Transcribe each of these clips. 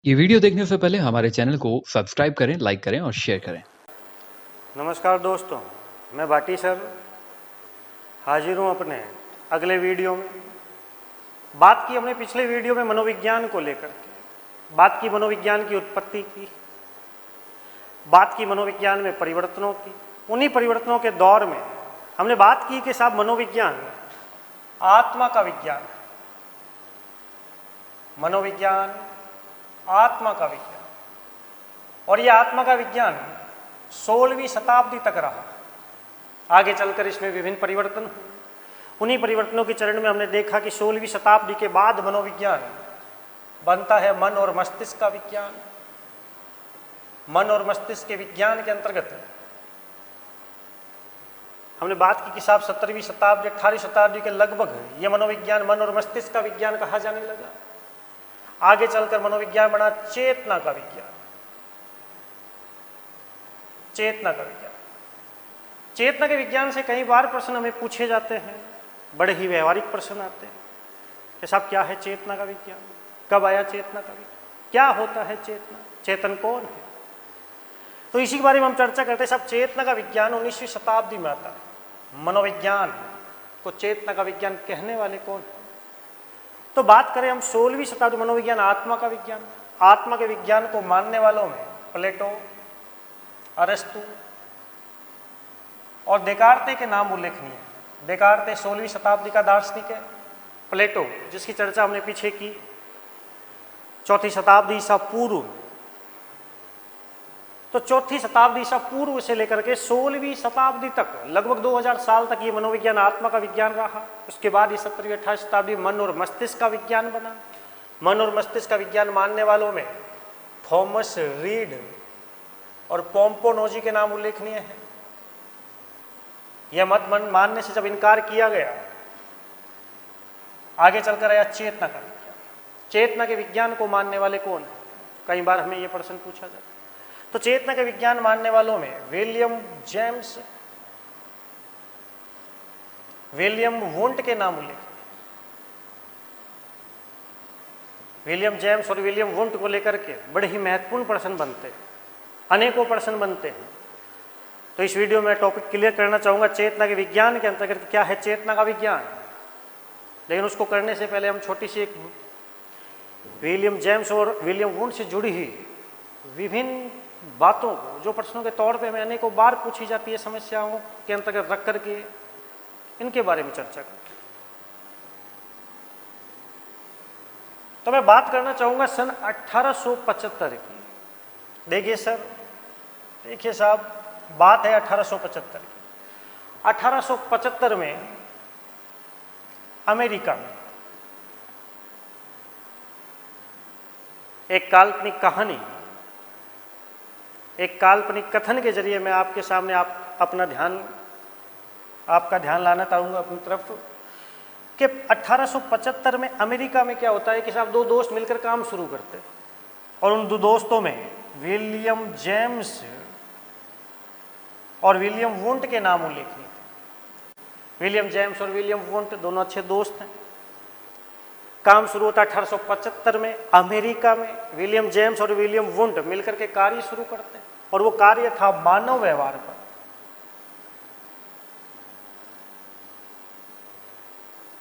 ये वीडियो देखने से पहले हमारे चैनल को सब्सक्राइब करें, लाइक करें और शेयर करें। नमस्कार दोस्तों, मैं भाटी सर हाजिर हूँ अपने अगले वीडियो में। बात की हमने पिछले वीडियो में मनोविज्ञान को लेकर के, बात की मनोविज्ञान की उत्पत्ति की, बात की मनोविज्ञान में परिवर्तनों की। उन्हीं परिवर्तनों के दौर में हमने बात की कि साहब मनोविज्ञान आत्मा का विज्ञान है। मनोविज्ञान आत्मा का विज्ञान, और यह आत्मा का विज्ञान 16वीं शताब्दी तक रहा। आगे चलकर इसमें विभिन्न परिवर्तन हुए। उन्हीं परिवर्तनों के चरण में हमने देखा कि 16वीं शताब्दी के बाद मनोविज्ञान बनता है मन और मस्तिष्क का विज्ञान। मन और मस्तिष्क के विज्ञान के अंतर्गत हमने बात की कि साहब 17वीं शताब्दी 18वीं शताब्दी के लगभग यह मनोविज्ञान मन और मस्तिष्क का विज्ञान कहा जाने लगा। आगे चलकर मनोविज्ञान बना चेतना का विज्ञान। चेतना का विज्ञान, चेतना के विज्ञान से कई बार प्रश्न हमें पूछे जाते हैं, बड़े ही व्यवहारिक प्रश्न आते हैं कि साहब क्या है चेतना का विज्ञान, कब आया चेतना का विज्ञान, क्या होता है चेतना, चेतन कौन है। तो इसी के बारे में हम चर्चा करते हैं। साहब चेतना का विज्ञान 19वीं शताब्दी में आता है। मनोविज्ञान को चेतना का विज्ञान कहने वाले कौन है? तो बात करें हम 16वीं शताब्दी मनोविज्ञान आत्मा का विज्ञान। आत्मा के विज्ञान को मानने वालों में प्लेटो, अरस्तु और देकार्ते के नाम उल्लेखनीय है। देकार्ते 16वीं शताब्दी का दार्शनिक है। प्लेटो, जिसकी चर्चा हमने पीछे की, 4वीं शताब्दी ईसा पूर्व। तो 4वीं शताब्दी ईसा पूर्व से लेकर के 16वीं शताब्दी तक, लगभग 2000 साल तक ये मनोविज्ञान आत्मा का विज्ञान रहा। उसके बाद ये 17वीं 18वीं शताब्दी मन और मस्तिष्क का विज्ञान बना। मन और मस्तिष्क का विज्ञान मानने वालों में थॉमस रीड और पोम्पोनोजी के नाम उल्लेखनीय है। यह मत मानने से जब इनकार किया गया, आगे चलकर आया चेतना का विज्ञान। चेतना के विज्ञान को मानने वाले कौन है? कई बार हमें यह प्रश्न पूछा जाता है। तो चेतना के विज्ञान मानने वालों में विलियम वुंट के नाम उल्लेख। विलियम जेम्स और विलियम वुंट को लेकर के बड़े ही महत्वपूर्ण प्रश्न बनते हैं, अनेकों प्रश्न बनते हैं। तो इस वीडियो में टॉपिक क्लियर करना चाहूँगा चेतना के विज्ञान के अंतर्गत क्या है चेतना का विज्ञान। लेकिन उसको करने से पहले हम छोटी सी एक विलियम जेम्स और विलियम वुंट से जुड़ी हुई विभिन्न बातों को, जो प्रश्नों के तौर पे हमें अनेकों बार पूछी जाती है, समस्याओं के अंतर्गत रख करके इनके बारे में चर्चा करते हैं। तो मैं बात करना चाहूँगा सन 1875 की। देखिए सर, देखिए साहब, बात है 1875 की। 1875 में अमेरिका में एक काल्पनिक कहानी, एक काल्पनिक कथन के जरिए मैं आपके सामने आपका ध्यान लाना चाहूँगा अपनी तरफ कि 1875 में अमेरिका में क्या होता है कि साहब दो दोस्त मिलकर काम शुरू करते हैं, और उन दो दोस्तों में विलियम जेम्स और विलियम वुंट के नाम उल्लेखनीय थे। विलियम जेम्स और विलियम वुंट दोनों अच्छे दोस्त हैं। काम शुरू होता है 1875 में अमेरिका में। विलियम जेम्स और विलियम वुंट मिलकर के कार्य शुरू करते हैं, और वो कार्य था मानव व्यवहार पर।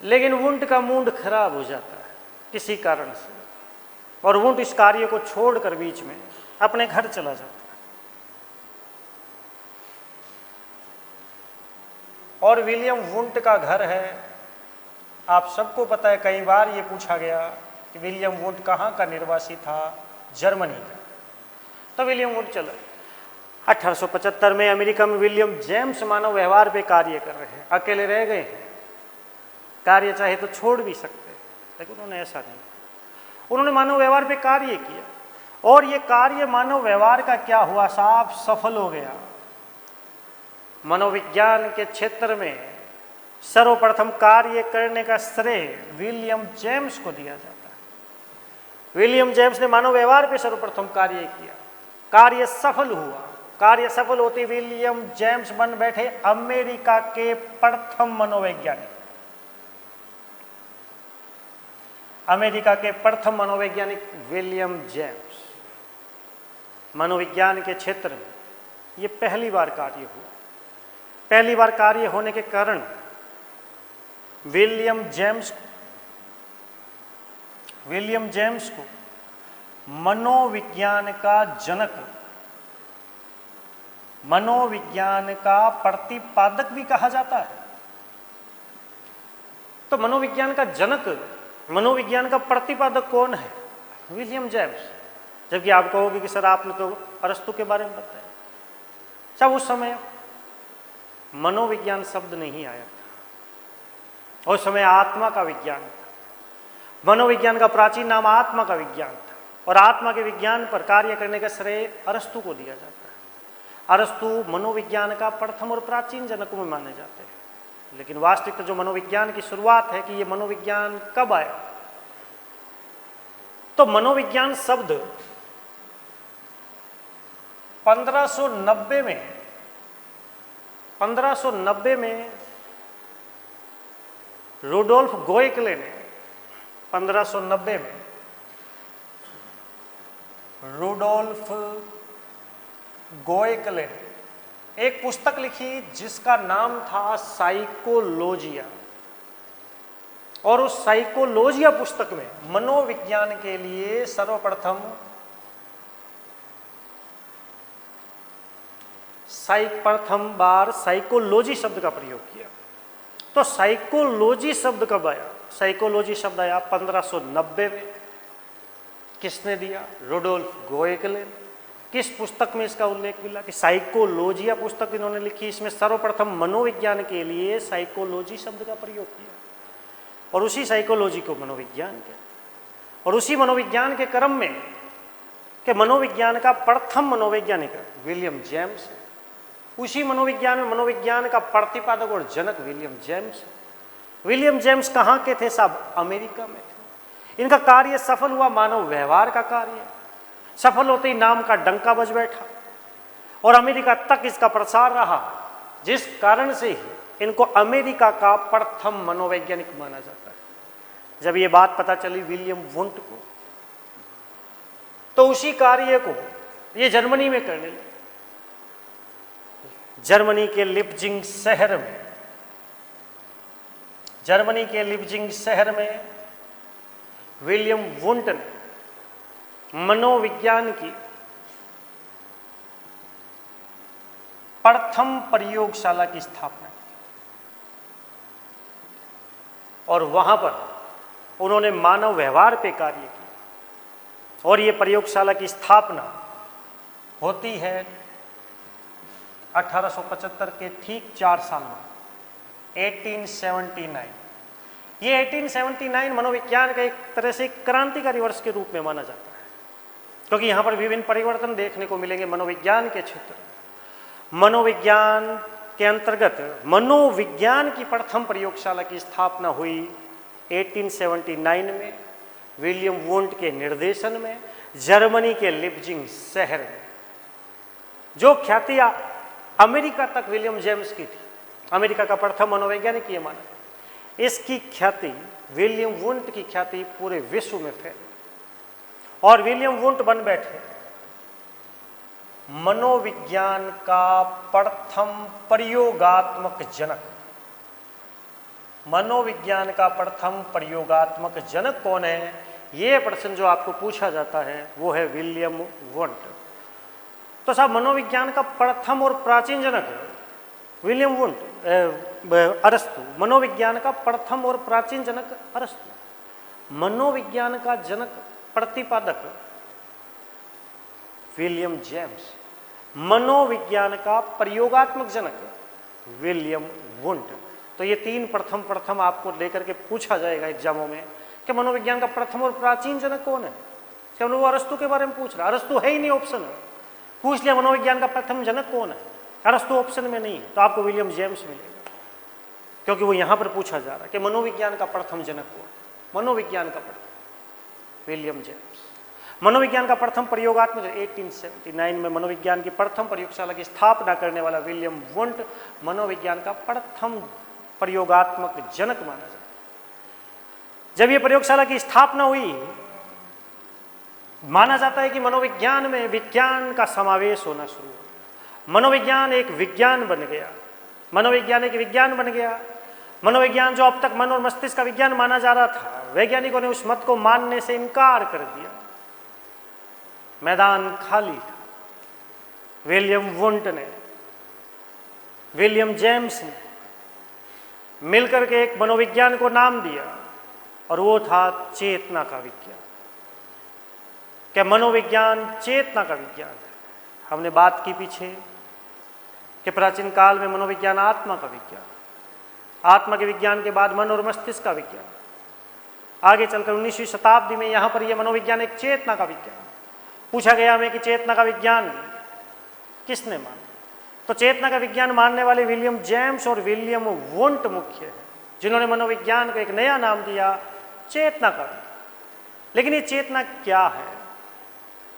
लेकिन वुंट का मूड खराब हो जाता है किसी कारण से, और वुंट इस कार्य को छोड़कर बीच में अपने घर चला जाता है। और विलियम वुंट का घर है, आप सबको पता है, कई बार ये पूछा गया कि विलियम वुंट कहाँ का निवासी था, जर्मनी का। तो विलियम वुंट चला। 1875 में अमेरिका में विलियम जेम्स मानव व्यवहार पे कार्य कर रहे हैं, अकेले रह गए हैं। कार्य चाहे तो छोड़ भी सकते, लेकिन उन्होंने ऐसा नहीं। उन्होंने मानव व्यवहार पे कार्य किया, और ये कार्य मानव व्यवहार का क्या हुआ साहब, सफल हो गया। मनोविज्ञान के क्षेत्र में सर्वप्रथम कार्य करने का श्रेय विलियम जेम्स को दिया जाता है। विलियम जेम्स ने मानव व्यवहार पे सर्वप्रथम कार्य किया, कार्य सफल हुआ। कार्य सफल होते विलियम जेम्स बन बैठे अमेरिका के प्रथम मनोवैज्ञानिक। अमेरिका के प्रथम मनोवैज्ञानिक विलियम जेम्स। मनोविज्ञान के क्षेत्र में ये पहली बार कार्य हुआ। पहली बार कार्य होने के कारण विलियम जेम्स को मनोविज्ञान का जनक, मनोविज्ञान का प्रतिपादक भी कहा जाता है। तो मनोविज्ञान का जनक, मनोविज्ञान का प्रतिपादक कौन है? William James. जबकि आप कहोगे कि सर आपने तो अरस्तु के बारे में बताया। सब उस समय मनोविज्ञान शब्द नहीं आया था, उस समय आत्मा का विज्ञान था। मनोविज्ञान का प्राचीन नाम आत्मा का विज्ञान था और आत्मा के विज्ञान पर कार्य करने का श्रेय अरस्तु को दिया जाता है। अरस्तु मनोविज्ञान का प्रथम और प्राचीन जनक में माने जाते हैं। लेकिन वास्तविक जो मनोविज्ञान की शुरुआत है कि ये मनोविज्ञान कब आया, तो मनोविज्ञान शब्द 1590 में रुडोल्फ गोएकले ने 1590 में रुडोल्फ गोएकले ने एक पुस्तक लिखी जिसका नाम था साइकोलॉजिया। और उस साइकोलॉजिया पुस्तक में मनोविज्ञान के लिए सर्वप्रथम प्रथम बार साइकोलॉजी शब्द का प्रयोग किया। तो साइकोलॉजी शब्द कब आया? साइकोलॉजी शब्द आया 1590 में। किसने दिया? रुडोल्फ गोएकले। किस पुस्तक में इसका उल्लेख मिला कि साइकोलॉजिया पुस्तक इन्होंने लिखी, इसमें सर्वप्रथम मनोविज्ञान के लिए साइकोलॉजी शब्द का प्रयोग किया और उसी साइकोलॉजी को मनोविज्ञान कहते। और उसी मनोविज्ञान के क्रम में कि मनोविज्ञान का प्रथम मनोवैज्ञानिक विलियम जेम्स, उसी मनोविज्ञान में मनोविज्ञान का प्रतिपादक और जनक विलियम जेम्स। विलियम जेम्स कहाँ के थे साहब? अमेरिका में थे। इनका कार्य सफल हुआ, मानव व्यवहार का कार्य। सफल होते ही नाम का डंका बज बैठा और अमेरिका तक इसका प्रसार रहा, जिस कारण से ही इनको अमेरिका का प्रथम मनोवैज्ञानिक माना जाता है। जब ये बात पता चली विलियम वुंट को, तो उसी कार्य को ये जर्मनी में करने लगे। जर्मनी के लिप्जिंग शहर में विलियम वुंट ने मनोविज्ञान की प्रथम प्रयोगशाला की स्थापना की और वहां पर उन्होंने मानव व्यवहार पे कार्य किया। और ये प्रयोगशाला की स्थापना होती है 1875 के ठीक 4 साल बाद 1879। ये 1879 मनोविज्ञान का एक तरह से क्रांतिकारी वर्ष के रूप में माना जाता है, क्योंकि यहाँ पर विभिन्न परिवर्तन देखने को मिलेंगे मनोविज्ञान के क्षेत्र। मनोविज्ञान के अंतर्गत मनोविज्ञान की प्रथम प्रयोगशाला की स्थापना हुई 1879 में विलियम वुंट के निर्देशन में जर्मनी के लिप्जिंग शहर में। जो ख्याति अमेरिका तक विलियम जेम्स की थी, अमेरिका का प्रथम मनोवैज्ञानिक ये माना, इसकी ख्याति, विलियम वुंट की ख्याति पूरे विश्व में फैली और विलियम वुंट बन बैठे मनोविज्ञान का प्रथम प्रयोगात्मक जनक। मनोविज्ञान का प्रथम प्रयोगात्मक जनक कौन है? ये प्रश्न जो आपको पूछा जाता है वो है विलियम वुंट। तो साहब मनोविज्ञान का प्रथम और प्राचीन जनक विलियम वुंट, अरस्तु। मनोविज्ञान का प्रथम और प्राचीन जनक अरस्तु। मनोविज्ञान का जनक प्रतिपादक विलियम जेम्स। मनोविज्ञान का प्रयोगात्मक जनक विलियम वुंट। तो ये तीन प्रथम आपको लेकर के पूछा जाएगा एग्जामों में कि मनोविज्ञान का प्रथम और प्राचीन जनक कौन है। क्या वो अरस्तु के बारे में पूछ रहा? अरस्तु है ही नहीं ऑप्शन में। पूछ लिया मनोविज्ञान का प्रथम जनक कौन है, अरस्तु ऑप्शन में नहीं है, तो आपको विलियम जेम्स मिलेगा, क्योंकि वो यहां पर पूछा जा रहा है कि मनोविज्ञान का प्रथम जनक कौन। मनोविज्ञान का प्रथम विलियम जेम्स। मनोविज्ञान का प्रथम प्रयोगात्मक 1879 में मनोविज्ञान की प्रथम प्रयोगशाला की स्थापना करने वाला विलियम वुंट मनोविज्ञान का प्रथम प्रयोगात्मक जनक माना जाता है। जब ये प्रयोगशाला की स्थापना हुई, माना जाता है कि मनोविज्ञान में विज्ञान का समावेश होना शुरू हुआ। मनोविज्ञान एक विज्ञान बन गया, मनोविज्ञान एक विज्ञान बन गया। मनोविज्ञान जो अब तक मन और मस्तिष्क का विज्ञान माना जा रहा था, वैज्ञानिकों ने उस मत को मानने से इनकार कर दिया। मैदान खाली था। विलियम वुंट ने, विलियम जेम्स ने मिलकर के एक मनोविज्ञान को नाम दिया और वो था चेतना का विज्ञान। क्या मनोविज्ञान चेतना का विज्ञान है? हमने बात की पीछे कि प्राचीन काल में मनोविज्ञान आत्मा का विज्ञान, आत्मा के विज्ञान के बाद मन और मस्तिष्क का विज्ञान, आगे चलकर 19वीं शताब्दी में यहाँ पर यह मनोविज्ञान एक चेतना का विज्ञान। पूछा गया हमें कि चेतना का विज्ञान किसने माना, तो चेतना का विज्ञान मानने वाले विलियम जेम्स और विलियम वुंट मुख्य हैं, जिन्होंने मनोविज्ञान को एक नया नाम दिया, चेतना का। लेकिन ये चेतना क्या है?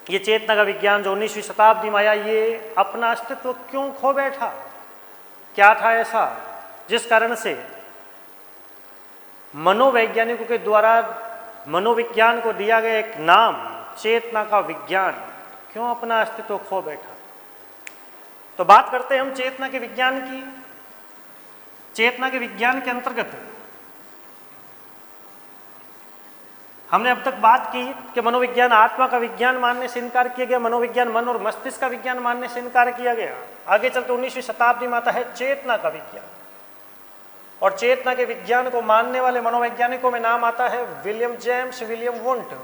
ये चेतना का विज्ञान जो 19वीं शताब्दी में आया, ये अपना अस्तित्व क्यों खो बैठा? क्या था ऐसा जिस कारण से मनोवैज्ञानिकों के द्वारा मनोविज्ञान को दिया गया एक नाम चेतना का विज्ञान क्यों अपना अस्तित्व खो बैठा? तो बात करते हैं हम चेतना के विज्ञान की। चेतना के विज्ञान के अंतर्गत हमने अब तक बात की कि मनोविज्ञान आत्मा का विज्ञान मानने से इनकार किया गया, मनोविज्ञान मन और मस्तिष्क का विज्ञान मानने से इनकार किया गया। आगे चलते 19वीं शताब्दी में आता है चेतना का विज्ञान, और चेतना के विज्ञान को मानने वाले मनोवैज्ञानिकों में नाम आता है William James, William Wundt.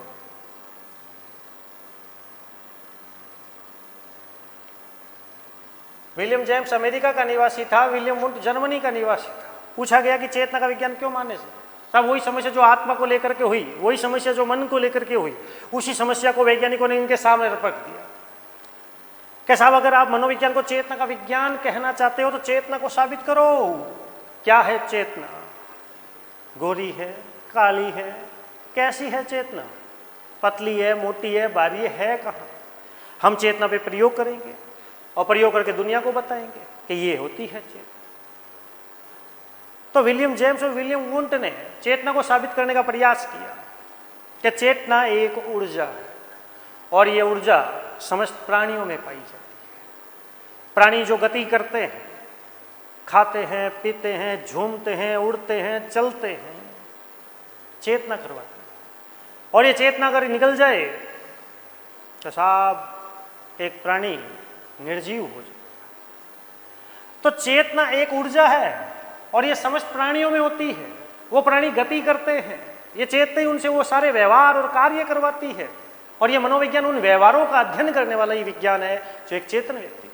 William James America का निवासी था, विलियम वुंट जर्मनी का निवासी था। पूछा गया कि चेतना का विज्ञान क्यों मानने से? सब वही समस्या जो आत्मा को लेकर के हुई, वही समस्या जो मन को लेकर के हुई, उसी समस्या को वैज्ञानिकों ने इनके सामने रख दिया कि साहब अगर आप मनोविज्ञान को चेतना का विज्ञान कहना चाहते हो तो चेतना को साबित करो। क्या है चेतना? गोरी है, काली है, कैसी है चेतना? पतली है, मोटी है, बारी है कहाँ? हम चेतना पे प्रयोग करेंगे और प्रयोग करके दुनिया को बताएंगे कि ये होती है चेतना। तो विलियम जेम्स और विलियम वुंट ने चेतना को साबित करने का प्रयास किया कि चेतना एक ऊर्जा है और ये ऊर्जा समस्त प्राणियों में पाई जाती है। प्राणी जो गति करते हैं, खाते हैं, पीते हैं, झूमते हैं, उड़ते हैं, चलते हैं, चेतना करवाते हैं। और ये चेतना अगर निकल जाए तो साहब एक प्राणी निर्जीव हो जाए। तो चेतना एक ऊर्जा है और ये समस्त प्राणियों में होती है। वो प्राणी गति करते हैं, ये चेतना ही उनसे वो सारे व्यवहार और कार्य करवाती है। और ये मनोविज्ञान उन व्यवहारों का अध्ययन करने वाला ही विज्ञान है जो एक चेतन व्यक्ति।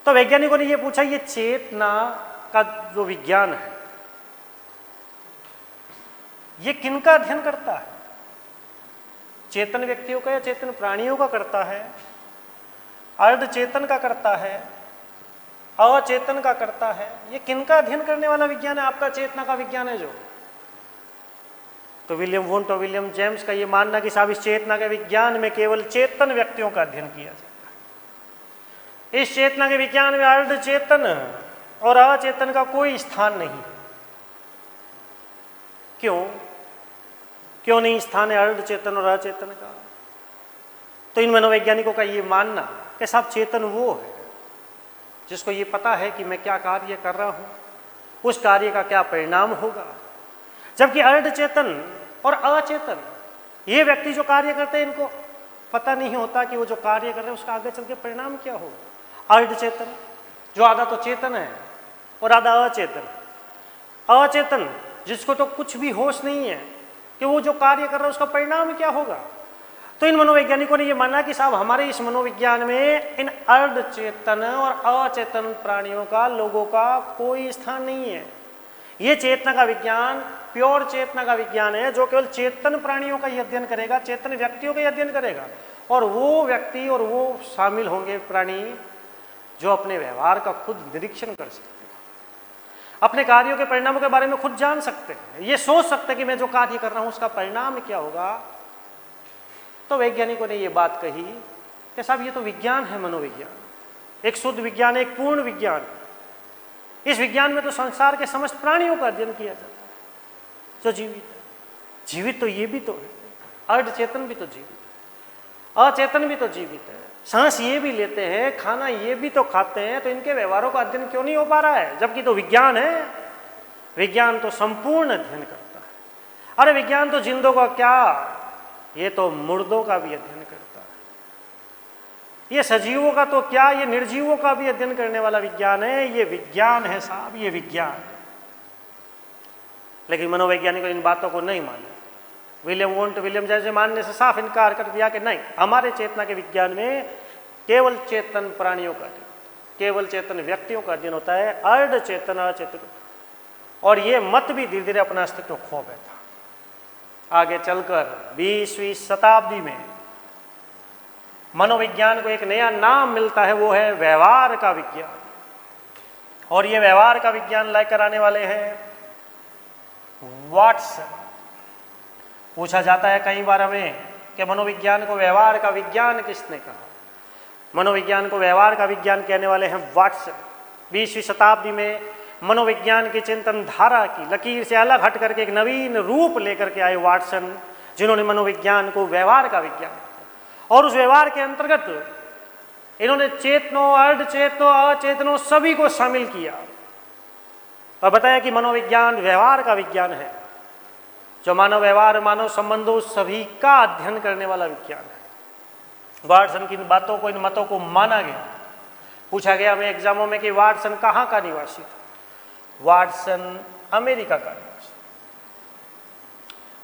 तो वैज्ञानिकों ने ये पूछा, ये चेतना का जो विज्ञान है ये किनका अध्ययन करता है? चेतन व्यक्तियों का या चेतन प्राणियों का करता है? अर्ध चेतन का करता है? अचेतन का करता है? ये किनका अध्ययन करने वाला विज्ञान है? आपका चेतना का विज्ञान है जो। तो विलियम वुंट और विलियम जेम्स का ये मानना कि साहब इस चेतना के विज्ञान में केवल चेतन व्यक्तियों का अध्ययन किया जाता है। इस चेतना के विज्ञान में अर्ध चेतन और अचेतन का कोई स्थान नहीं है। क्यों नहीं स्थान है अर्ध चेतन और अचेतन का? तो इन मनोवैज्ञानिकों का ये मानना कि साहब चेतन वो है जिसको ये पता है कि मैं क्या कार्य कर रहा हूँ, उस कार्य का क्या परिणाम होगा। जबकि अर्ध चेतन और अचेतन ये व्यक्ति जो कार्य करते हैं इनको पता नहीं होता कि वो जो कार्य कर रहे हैं उसका आगे चल के परिणाम क्या होगा। अर्ध चेतन जो आधा तो चेतन है और आधा अचेतन। अचेतन जिसको तो कुछ भी होश नहीं है कि वो जो कार्य कर रहा है उसका परिणाम क्या होगा। तो इन मनोवैज्ञानिकों ने ये माना कि साहब हमारे इस मनोविज्ञान में इन अर्ध चेतन और अचेतन प्राणियों का, लोगों का कोई स्थान नहीं है। ये चेतना का विज्ञान प्योर चेतना का विज्ञान है जो केवल चेतन प्राणियों का ही अध्ययन करेगा, चेतन व्यक्तियों का ही अध्ययन करेगा। और वो व्यक्ति और वो शामिल होंगे प्राणी जो अपने व्यवहार का खुद निरीक्षण कर सकते हैं, अपने कार्यों के परिणामों के बारे में खुद जान सकते हैं, ये सोच सकते हैं कि मैं जो कार्य कर रहा हूँ उसका परिणाम क्या होगा। तो वैज्ञानिकों ने ये बात कही कि साहब ये तो विज्ञान है, मनोविज्ञान एक शुद्ध विज्ञान, एक पूर्ण विज्ञान। इस विज्ञान में तो संसार के समस्त प्राणियों का अध्ययन किया जाता है। जो जीवित है। जीवित तो ये भी तो है, अर्ध चेतन भी तो जीवित है, अचेतन भी तो जीवित है, सांस ये भी लेते हैं, खाना ये भी तो खाते हैं, तो इनके व्यवहारों का अध्ययन क्यों नहीं हो पा रहा है? जबकि तो विज्ञान है, विज्ञान तो संपूर्ण अध्ययन करता है। अरे विज्ञान तो जिंदों का क्या, ये तो मुर्दों का भी अध्ययन करता है। ये सजीवों का तो क्या, ये निर्जीवों का भी अध्ययन करने वाला विज्ञान है। ये विज्ञान है साहब, ये विज्ञान है। लेकिन मनोवैज्ञानिकों इन बातों को नहीं माना। विलियम जैसे मानने से साफ इनकार कर दिया कि नहीं, हमारे चेतना के विज्ञान में केवल चेतन प्राणियों का अध्ययन, केवल चेतन व्यक्तियों का अध्ययन होता है, अर्ध चेतन अचेतन। और ये मत भी धीरे धीरे अपना अस्तित्व खो बैठा। आगे चलकर 20वीं शताब्दी में मनोविज्ञान को एक नया नाम मिलता है, वो है व्यवहार का विज्ञान। और ये व्यवहार का विज्ञान लेकर आने वाले हैं वाटसन। पूछा जाता है कई बार हमें कि मनोविज्ञान को व्यवहार का विज्ञान किसने कहा? मनोविज्ञान को व्यवहार का विज्ञान कहने वाले हैं वाटसन। 20वीं शताब्दी में मनोविज्ञान की चिंतन धारा की लकीर से अलग हट करके एक नवीन रूप लेकर के आए वाटसन, जिन्होंने मनोविज्ञान को व्यवहार का विज्ञान, और उस व्यवहार के अंतर्गत इन्होंने चेतनों, अर्धचेतनों, अचेतनों सभी को शामिल किया और बताया कि मनोविज्ञान व्यवहार का विज्ञान है, जो मानव व्यवहार, मानव संबंधों सभी का अध्ययन करने वाला विज्ञान है। वाटसन की इन बातों को, इन मतों को माना गया। पूछा गया हमें एग्जामों में कि वाटसन कहाँ का निवासी था? वाटसन अमेरिका का निवासी।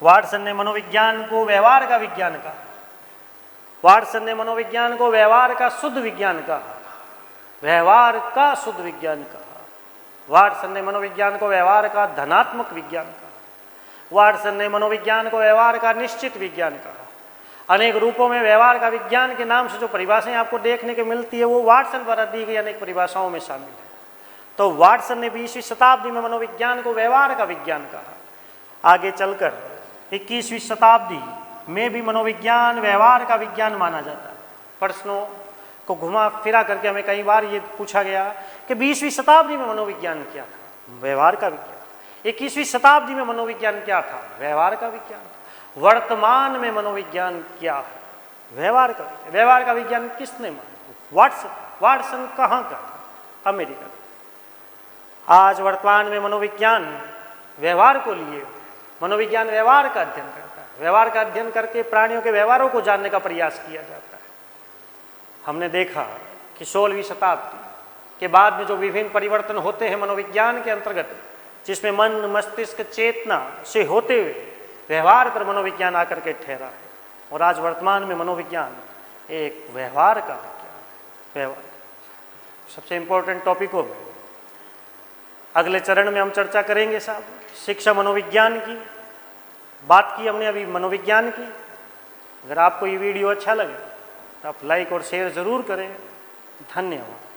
वाटसन ने मनोविज्ञान को व्यवहार का विज्ञान कहा। वाटसन ने मनोविज्ञान को व्यवहार का शुद्ध विज्ञान कहा, व्यवहार का शुद्ध विज्ञान कहा। वाटसन ने मनोविज्ञान को व्यवहार का धनात्मक विज्ञान कहा। वाटसन ने मनोविज्ञान को व्यवहार का निश्चित विज्ञान कहा। अनेक रूपों में व्यवहार का विज्ञान के नाम से जो परिभाषाएं आपको देखने को मिलती है, वो वाटसन द्वारा दी गई अनेक परिभाषाओं में शामिल है। तो वाटसन ने 20वीं शताब्दी में मनोविज्ञान को व्यवहार का विज्ञान कहा। आगे चलकर 21वीं शताब्दी में भी मनोविज्ञान व्यवहार का विज्ञान माना जाता है। प्रश्नों को घुमा फिरा करके हमें कई बार ये पूछा गया कि 20वीं शताब्दी में मनोविज्ञान क्या था? व्यवहार का विज्ञान। 21वीं शताब्दी में मनोविज्ञान क्या था? व्यवहार का विज्ञान। वर्तमान में मनोविज्ञान क्या है? व्यवहार का विज्ञान। व्यवहार का विज्ञान किसने माना? वाटसन। वाटसन कहाँ का था? अमेरिका का। आज वर्तमान में मनोविज्ञान व्यवहार को लिए, मनोविज्ञान व्यवहार का अध्ययन करता है। व्यवहार का अध्ययन करके प्राणियों के व्यवहारों को जानने का प्रयास किया जाता है। हमने देखा कि 16वीं शताब्दी के बाद में जो विभिन्न परिवर्तन होते हैं मनोविज्ञान के अंतर्गत, जिसमें मन, मस्तिष्क, चेतना से होते हुए व्यवहार पर मनोविज्ञान आकर के ठहरा है। और आज वर्तमान में मनोविज्ञान एक व्यवहार का विज्ञान। व्यवहार सबसे इंपॉर्टेंट टॉपिकों में अगले चरण में हम चर्चा करेंगे साहब। शिक्षा मनोविज्ञान की बात की हमने अभी, मनोविज्ञान की। अगर आपको ये वीडियो अच्छा लगे तो आप लाइक और शेयर ज़रूर करें। धन्यवाद।